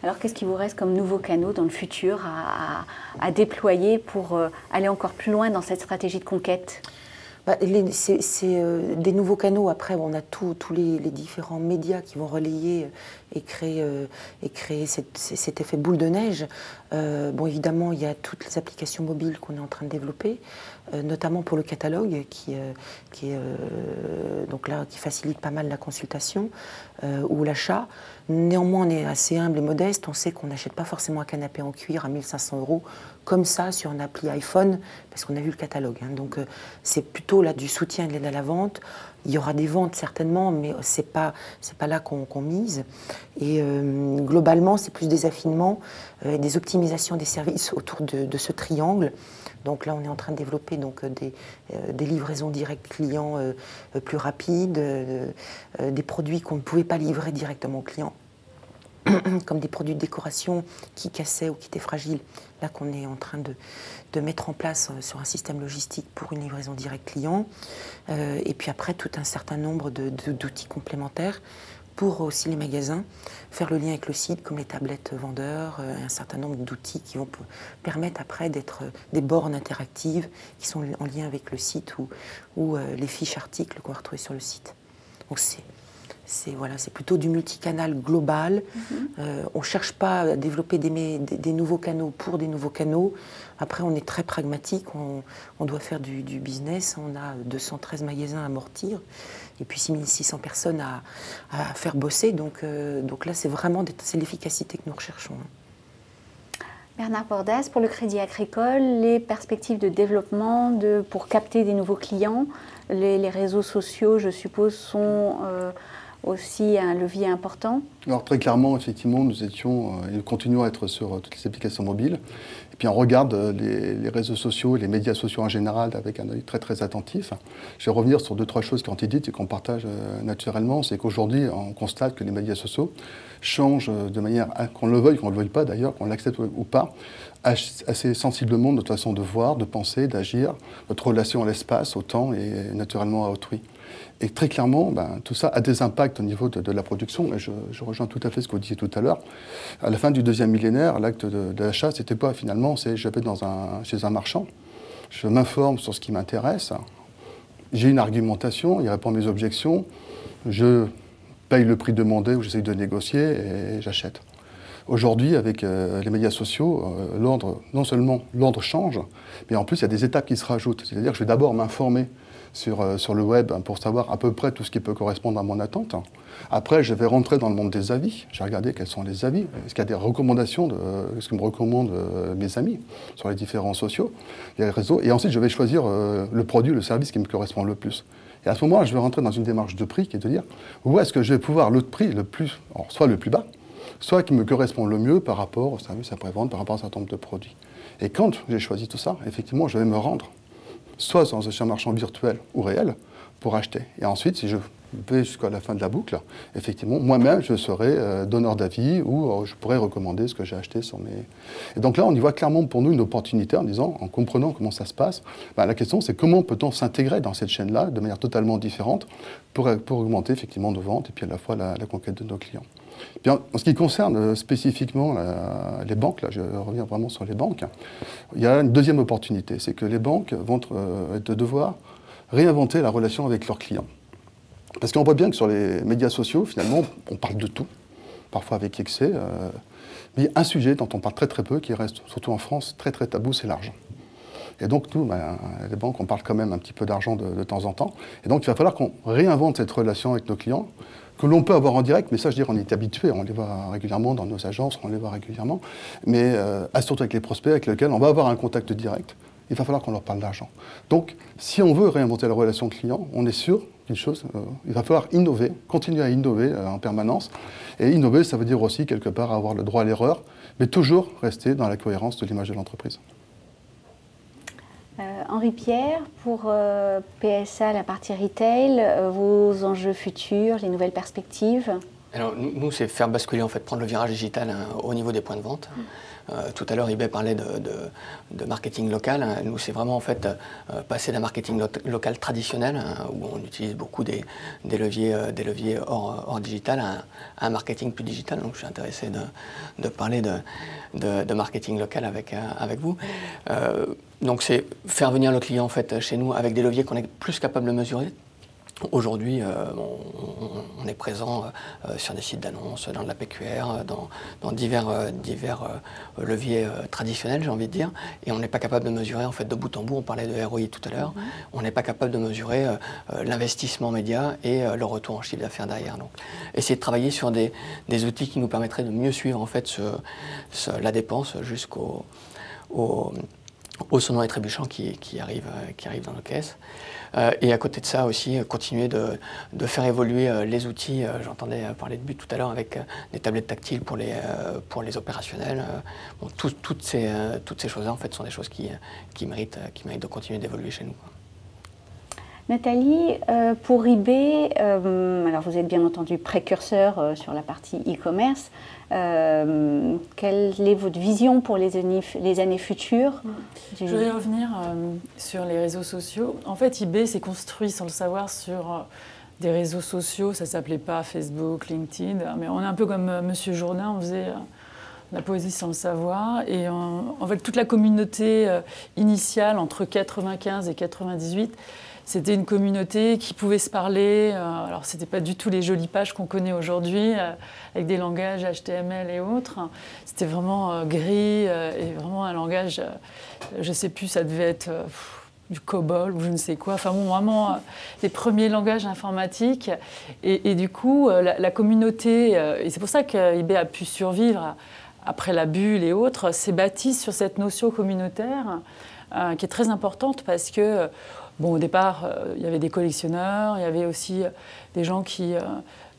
Alors, qu'est-ce qui vous reste comme nouveaux canaux dans le futur à déployer pour aller encore plus loin dans cette stratégie de conquête? C'est des nouveaux canaux. Après, on a tous les différents médias qui vont relayer et créer cet effet boule de neige. Bon, évidemment, il y a toutes les applications mobiles qu'on est en train de développer, notamment pour le catalogue, qui facilite pas mal la consultation ou l'achat. Néanmoins, on est assez humble et modeste. On sait qu'on n'achète pas forcément un canapé en cuir à 1 500 € comme ça sur une appli iPhone, parce qu'on a vu le catalogue. Donc, c'est plutôt là du soutien et de l'aide à la vente. Il y aura des ventes certainement, mais c'est pas là qu'on mise. Et globalement, c'est plus des affinements, des optimisations des services autour de ce triangle. Donc là, on est en train de développer des livraisons directes clients plus rapides, des produits qu'on ne pouvait pas livrer directement aux clients, comme des produits de décoration qui cassaient ou qui étaient fragiles. Là, qu'on est en train de mettre en place sur un système logistique pour une livraison directe client. Et puis après, tout un certain nombre d'outils complémentaires pour aussi les magasins, faire le lien avec le site, comme les tablettes vendeurs, un certain nombre d'outils qui vont permettre après d'être des bornes interactives qui sont en lien avec le site ou les fiches articles qu'on va retrouver sur le site. Donc c'est plutôt du multicanal global. On ne cherche pas à développer des nouveaux canaux pour des nouveaux canaux. Après, on est très pragmatique, on doit faire du business. On a 213 magasins à amortir et puis 6600 personnes à faire bosser. Donc là, c'est vraiment l'efficacité que nous recherchons. Bernard Bordas, pour le Crédit Agricole, les perspectives de développement pour capter des nouveaux clients, les réseaux sociaux, je suppose, sont aussi un levier important? Alors très clairement, effectivement, nous étions et nous continuons à être sur toutes les applications mobiles. Et puis on regarde les réseaux sociaux, les médias sociaux en général avec un œil très très attentif. Je vais revenir sur 2-3 choses qui ont été dites et qu'on partage naturellement. C'est qu'aujourd'hui, on constate que les médias sociaux changent de manière, qu'on le veuille, qu'on ne le veuille pas d'ailleurs, qu'on l'accepte ou pas, assez sensiblement notre façon de voir, de penser, d'agir, notre relation à l'espace, au temps et naturellement à autrui. Et très clairement, tout ça a des impacts au niveau de la production. Et je rejoins tout à fait ce que vous disiez tout à l'heure. À la fin du 2e millénaire, l'acte de l'achat, c'était pas finalement, je vais chez un marchand, je m'informe sur ce qui m'intéresse, j'ai une argumentation, il répond à mes objections, je paye le prix demandé ou j'essaye de négocier et j'achète. Aujourd'hui, avec les médias sociaux, non seulement l'ordre change, mais en plus il y a des étapes qui se rajoutent. C'est-à-dire que je vais d'abord m'informer sur le web pour savoir à peu près tout ce qui peut correspondre à mon attente. Après, je vais rentrer dans le monde des avis. Je vais regarder quels sont les avis. Est-ce qu'il y a des recommandations ce que me recommandent mes amis sur les différents sociaux, les réseaux. Et ensuite, je vais choisir le produit, le service qui me correspond le plus. Et à ce moment-là, je vais rentrer dans une démarche de prix qui est de dire où est-ce que je vais pouvoir le prix le plus, alors, soit le plus bas, soit qui me correspond le mieux par rapport au service après-vente, par rapport à un certain nombre de produits. Et quand j'ai choisi tout ça, effectivement, je vais me rendre soit chez un marchand virtuel ou réel, pour acheter. Et ensuite, si je vais jusqu'à la fin de la boucle, effectivement, moi-même, je serai donneur d'avis ou je pourrais recommander ce que j'ai acheté sur mes... Et donc là, on y voit clairement pour nous une opportunité en disant, en comprenant comment ça se passe, la question, c'est comment peut-on s'intégrer dans cette chaîne-là de manière totalement différente pour augmenter effectivement nos ventes et puis à la fois la conquête de nos clients. Puis en ce qui concerne spécifiquement les banques, là je reviens vraiment sur les banques, il y a une deuxième opportunité, c'est que les banques vont devoir réinventer la relation avec leurs clients. Parce qu'on voit bien que sur les médias sociaux, finalement, on parle de tout, parfois avec excès, mais il y a un sujet dont on parle très très peu, qui reste, surtout en France, très très tabou, c'est l'argent. Et donc nous, les banques, on parle quand même un petit peu d'argent de temps en temps, et donc il va falloir qu'on réinvente cette relation avec nos clients, que l'on peut avoir en direct, mais ça, je veux dire, on est habitué, on les voit régulièrement dans nos agences, on les voit régulièrement, mais surtout avec les prospects avec lesquels on va avoir un contact direct, il va falloir qu'on leur parle d'argent. Donc, si on veut réinventer la relation client, on est sûr d'une chose, il va falloir innover, continuer à innover en permanence, et innover, ça veut dire aussi, quelque part, avoir le droit à l'erreur, mais toujours rester dans la cohérence de l'image de l'entreprise. Henri Pierre, pour PSA, la partie retail, vos enjeux futurs, les nouvelles perspectives? Alors, nous, c'est faire basculer, en fait, prendre le virage digital au niveau des points de vente. Tout à l'heure, eBay parlait de marketing local. Nous, c'est vraiment, en fait, passer d'un marketing local traditionnel, où on utilise beaucoup des leviers hors digital, à un marketing plus digital. Donc, je suis intéressé de parler de marketing local avec vous. Donc, c'est faire venir le client, en fait, chez nous avec des leviers qu'on est plus capable de mesurer. Aujourd'hui, on est présent sur des sites d'annonces, dans de la PQR, dans divers leviers traditionnels, j'ai envie de dire, et on n'est pas capable de mesurer, en fait, de bout en bout. On parlait de ROI tout à l'heure. On n'est pas capable de mesurer l'investissement média et le retour en chiffre d'affaires derrière. Donc, essayer de travailler sur des outils qui nous permettraient de mieux suivre, en fait, la dépense jusqu'au sonnant et trébuchant qui arrive dans nos caisses. Et à côté de ça aussi, continuer de faire évoluer les outils. J'entendais parler de but tout à l'heure avec des tablettes tactiles pour les opérationnels. Bon, toutes ces choses-là, en fait, sont des choses qui méritent de continuer d'évoluer chez nous. Nathalie, pour eBay, alors vous êtes bien entendu précurseur sur la partie e-commerce. Quelle est votre vision pour les années futures? Je voudrais revenir sur les réseaux sociaux. En fait, eBay s'est construit sans le savoir sur des réseaux sociaux. Ça ne s'appelait pas Facebook, LinkedIn, mais on est un peu comme Monsieur Jourdain, on faisait la poésie sans le savoir. Et en fait, toute la communauté initiale, entre 95 et 98, c'était une communauté qui pouvait se parler. Alors, ce n'était pas du tout les jolies pages qu'on connaît aujourd'hui, avec des langages HTML et autres. C'était vraiment gris et vraiment un langage, je ne sais plus, ça devait être du COBOL ou je ne sais quoi. Enfin bon, vraiment les premiers langages informatiques. Et du coup, la communauté, et c'est pour ça qu'eBay a pu survivre après la bulle et autres, s'est bâtie sur cette notion communautaire qui est très importante parce que bon, au départ, il y avait des collectionneurs, il y avait aussi des gens qui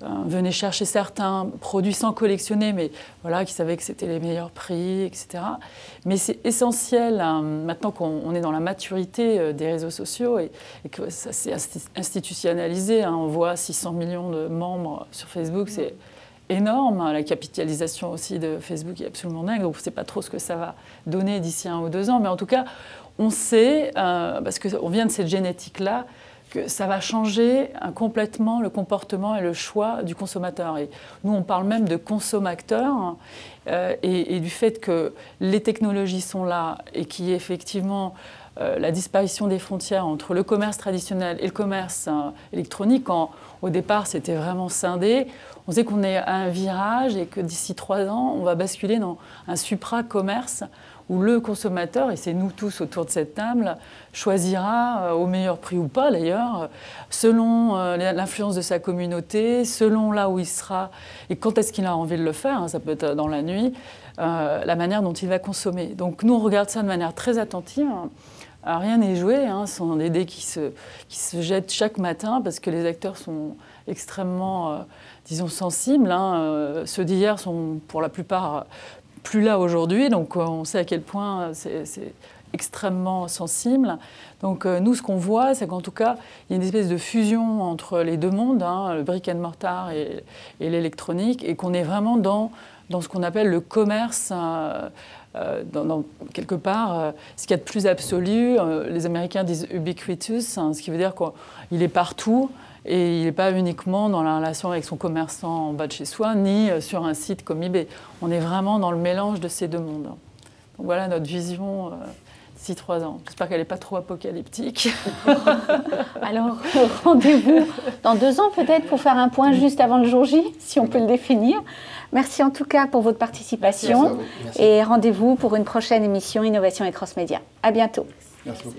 venaient chercher certains produits sans collectionner, mais voilà, qui savaient que c'était les meilleurs prix, etc. Mais c'est essentiel, maintenant qu'on est dans la maturité des réseaux sociaux et que ça s'est institutionnalisé, on voit 600 millions de membres sur Facebook, c'est énorme. La capitalisation aussi de Facebook est absolument dingue, donc on ne sait pas trop ce que ça va donner d'ici 1 ou 2 ans, mais en tout cas, on sait, parce qu'on vient de cette génétique-là, que ça va changer complètement le comportement et le choix du consommateur. Et nous, on parle même de consommateurs et du fait que les technologies sont là et qu'il y ait effectivement la disparition des frontières entre le commerce traditionnel et le commerce électronique. Au départ, c'était vraiment scindé. On sait qu'on est à un virage et que d'ici 3 ans, on va basculer dans un supra-commerce où le consommateur, et c'est nous tous autour de cette table, choisira au meilleur prix ou pas d'ailleurs, selon l'influence de sa communauté, selon là où il sera et quand est-ce qu'il a envie de le faire, ça peut être dans la nuit, la manière dont il va consommer. Donc nous, on regarde ça de manière très attentive. Alors, rien n'est joué, ce sont des dés qui se jettent chaque matin parce que les acteurs sont extrêmement, disons, sensibles. Ceux d'hier sont pour la plupart plus là aujourd'hui, donc on sait à quel point c'est extrêmement sensible. Donc nous, ce qu'on voit, c'est qu'en tout cas, il y a une espèce de fusion entre les deux mondes, le brick and mortar et l'électronique, et qu'on est vraiment dans ce qu'on appelle le commerce, quelque part, ce qu'il y a de plus absolu. Les Américains disent ubiquitous, ce qui veut dire qu'il est partout. Et il n'est pas uniquement dans la relation avec son commerçant en bas de chez soi, ni sur un site comme eBay. On est vraiment dans le mélange de ces deux mondes. Donc voilà notre vision d'ici 3 ans. J'espère qu'elle n'est pas trop apocalyptique. Alors, rendez-vous dans 2 ans peut-être pour faire un point juste avant le jour J, si on peut le définir. Merci en tout cas pour votre participation. Merci. Et rendez-vous pour une prochaine émission Innovation et Cross Média. À bientôt. Merci beaucoup.